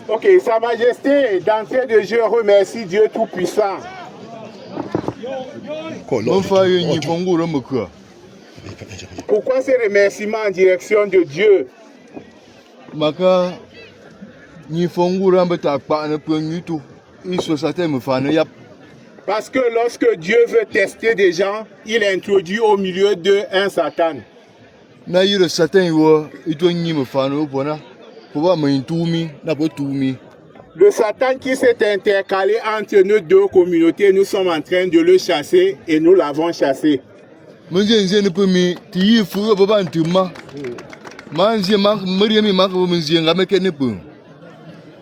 Ok, Sa Majesté, d'entrée de jeu, remercie Dieu Tout-Puissant. Pourquoi ces remerciements en direction de Dieu? Parce que lorsque Dieu veut tester des gens, il introduit au milieu d'eux un Satan. Le Satan qui s'est intercalé entre nos deux communautés, nous sommes en train de le chasser et nous l'avons chassé.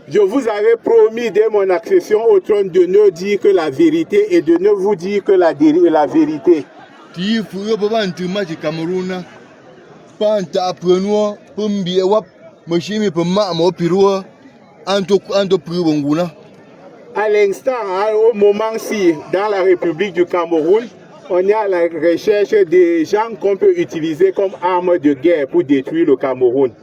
Je vous avais promis dès mon accession au trône de ne dire que la vérité et de ne vous dire que la vérité. À l'instant, au moment-ci, dans la République du Cameroun, on est à la recherche des gens qu'on peut utiliser comme armes de guerre pour détruire le Cameroun.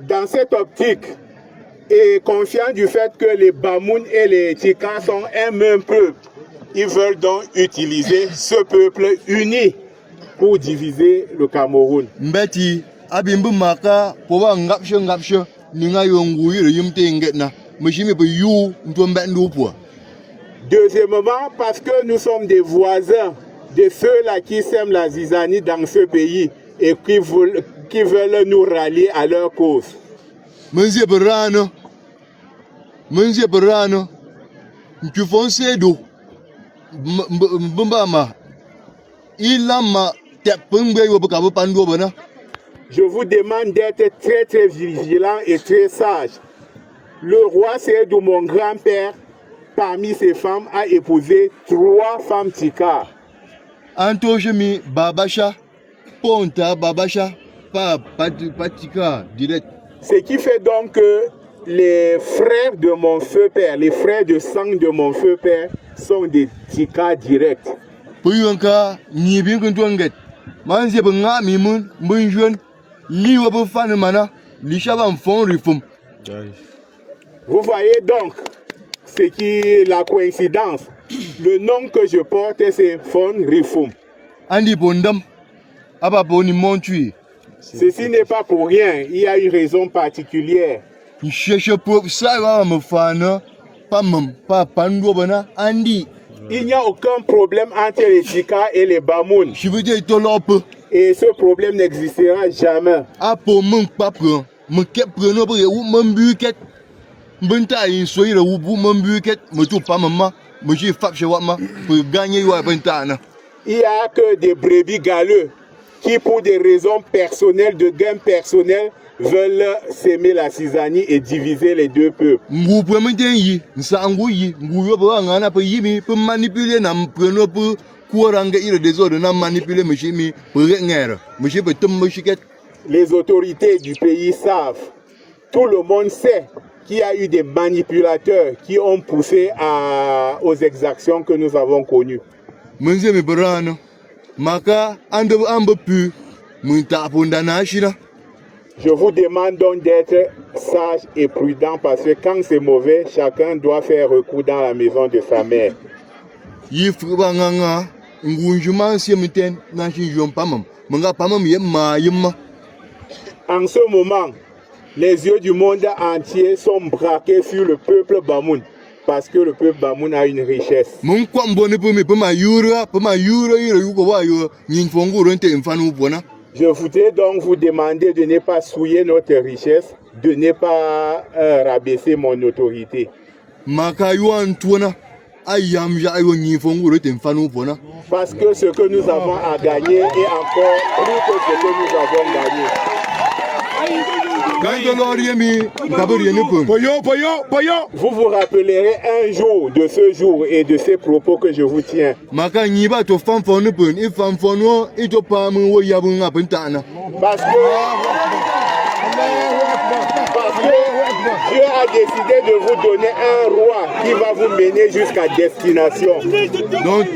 Dans cette optique, et confiant du fait que les Bamoun et les Tika sont un même peuple, ils veulent donc utiliser ce peuple uni pour diviser le Cameroun. Deuxièmement, parce que nous sommes des voisins de ceux-là qui sèment la zizanie dans ce pays et qui veulent nous rallier à leur cause. Je vous demande d'être très très vigilant et très sage. Le roi Seydou, mon grand-père, parmi ses femmes, a épousé 3 femmes Tika. Antojemi Babasha, Ponta Babasha, pas Tika, direct. Ce qui fait donc que les frères de mon feu père, les frères de sang de mon feu père, sont des Tika directs. Puyanka, ni bien que tu enguettes. Manzi benga mimun, bunjun, li wabu fan mana, li shaban fond rifum. Vous voyez donc ce qui est la coïncidence. Le nom que je porte, c'est Fon Rifum. Andi Bondam, Ababoni Montui. Ceci n'est pas pour rien, il y a une raison particulière. Il n'y a aucun problème entre les Tika et les Bamoun. Et ce problème n'existera jamais. Il n'y a que des brebis galeux qui, pour des raisons personnelles, de gain personnel, veulent s'aimer la zizanie et diviser les deux peuples. Les autorités du pays savent, tout le monde sait qu'il y a eu des manipulateurs qui ont poussé aux exactions que nous avons connues. Je vous demande donc d'être sage et prudent parce que quand c'est mauvais, chacun doit faire recours dans la maison de sa mère. En ce moment, les yeux du monde entier sont braqués sur le peuple Bamoun parce que le peuple Bamoun a une richesse. Je voudrais donc vous demander de ne pas souiller notre richesse, de ne pas rabaisser mon autorité. ayam ja ayo ni fongu le ten fanu pona. Parce que ce que nous avons à gagner est encore plus que ce que nous avons gagné. Vous vous rappellerez un jour de ce jour et de ces propos que je vous tiens. Parce que Dieu a décidé de vous donner un roi qui va vous mener jusqu'à destination. Donc,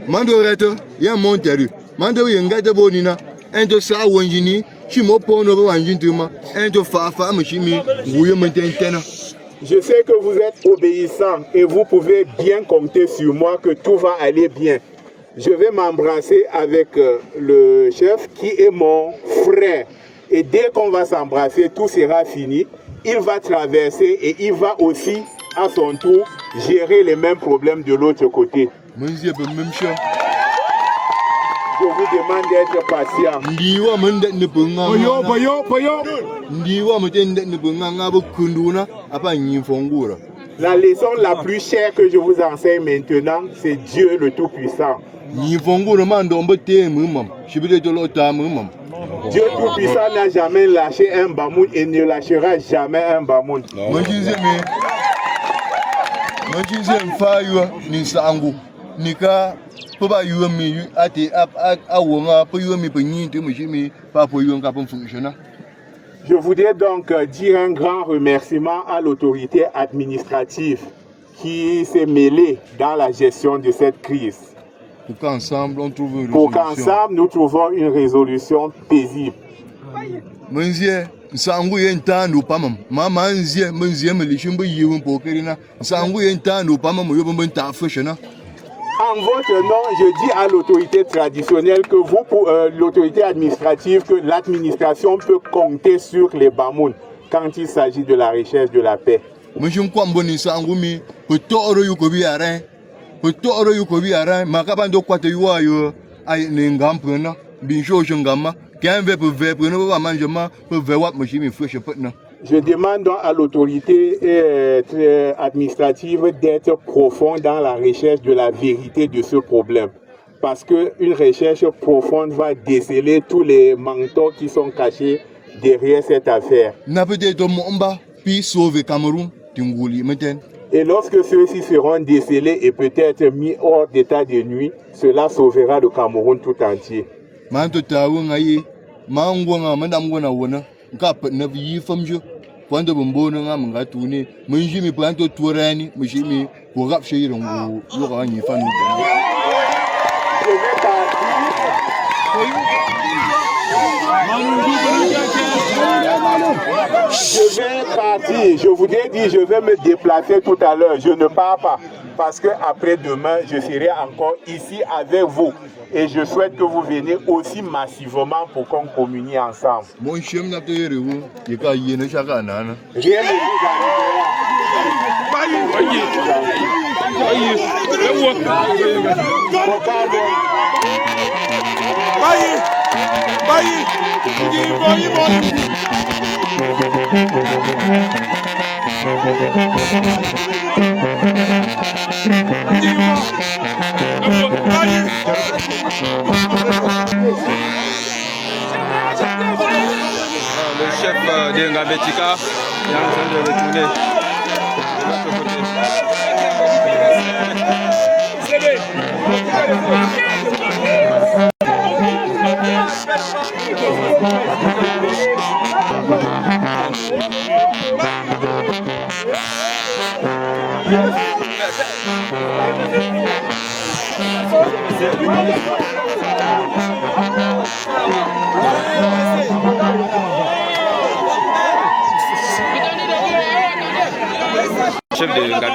Mandorete, ya monteru. Mando yengate bonina, ento sa wanjini, chimo pono wanjintuma, ento fafa machimi, wuyo mentena. Je sais que vous êtes obéissants et vous pouvez bien compter sur moi que tout va aller bien. Je vais m'embrasser avec le chef qui est mon frère. Et dès qu'on va s'embrasser, tout sera fini. Il va traverser et il va aussi, à son tour, gérer les mêmes problèmes de l'autre côté. Je vous demande d'être patient. La leçon la plus chère que je vous enseigne maintenant, c'est Dieu le Tout-Puissant. Dieu Tout-Puissant n'a jamais lâché un bamoun et ne lâchera jamais un bamoun. Nika poba yuami ati awonga poyumi penyi te mujimi pa poyonga pon fonctionner. Je voudrais donc dire un grand remerciement à l'autorité administrative qui s'est mêlée dans la gestion de cette crise. Pour qu'ensemble nous trouvons une résolution paisible. Monsieur, sangu yentano pamam mama nzie menzie melishimbo yiwun pokerina sangu yentano pamam yobo menta fashona. En votre nom, je dis à l'autorité traditionnelle que vous, l'autorité administrative, que l'administration peut compter sur les Bamouns quand il s'agit de la recherche de la paix. Monsieur Kwamboni Sangumi, Potoro Yukobi Arin, Potoro Yukobi Arin, Makabando Kwateyuayo, Ayengampena, Bincho Jungama, qu'un verre pour verre, pour ne manger, pour verre, moi j'ai fresh partner. Je demande donc à l'autorité administrative d'être profond dans la recherche de la vérité de ce problème. Parce qu'une recherche profonde va déceler tous les manteaux qui sont cachés derrière cette affaire. Et lorsque ceux-ci seront décelés et peut-être mis hors d'état de nuit, cela sauvera le Cameroun tout entier. Quando bombono nga mga tuni munjimi planto tuarani munjimi pour rapcher longo yorani fanu. Je vais partir. Je vous ai dit, je vais me déplacer tout à l'heure. Je ne pars pas parce que après demain, je serai encore ici avec vous. Et je souhaite que vous veniez aussi massivement pour qu'on communie ensemble. Mon chien n'a pas eu rien ne vous le chef de Ngabetika est en train de retourner de l'autre côté. Chef de Ngabetika.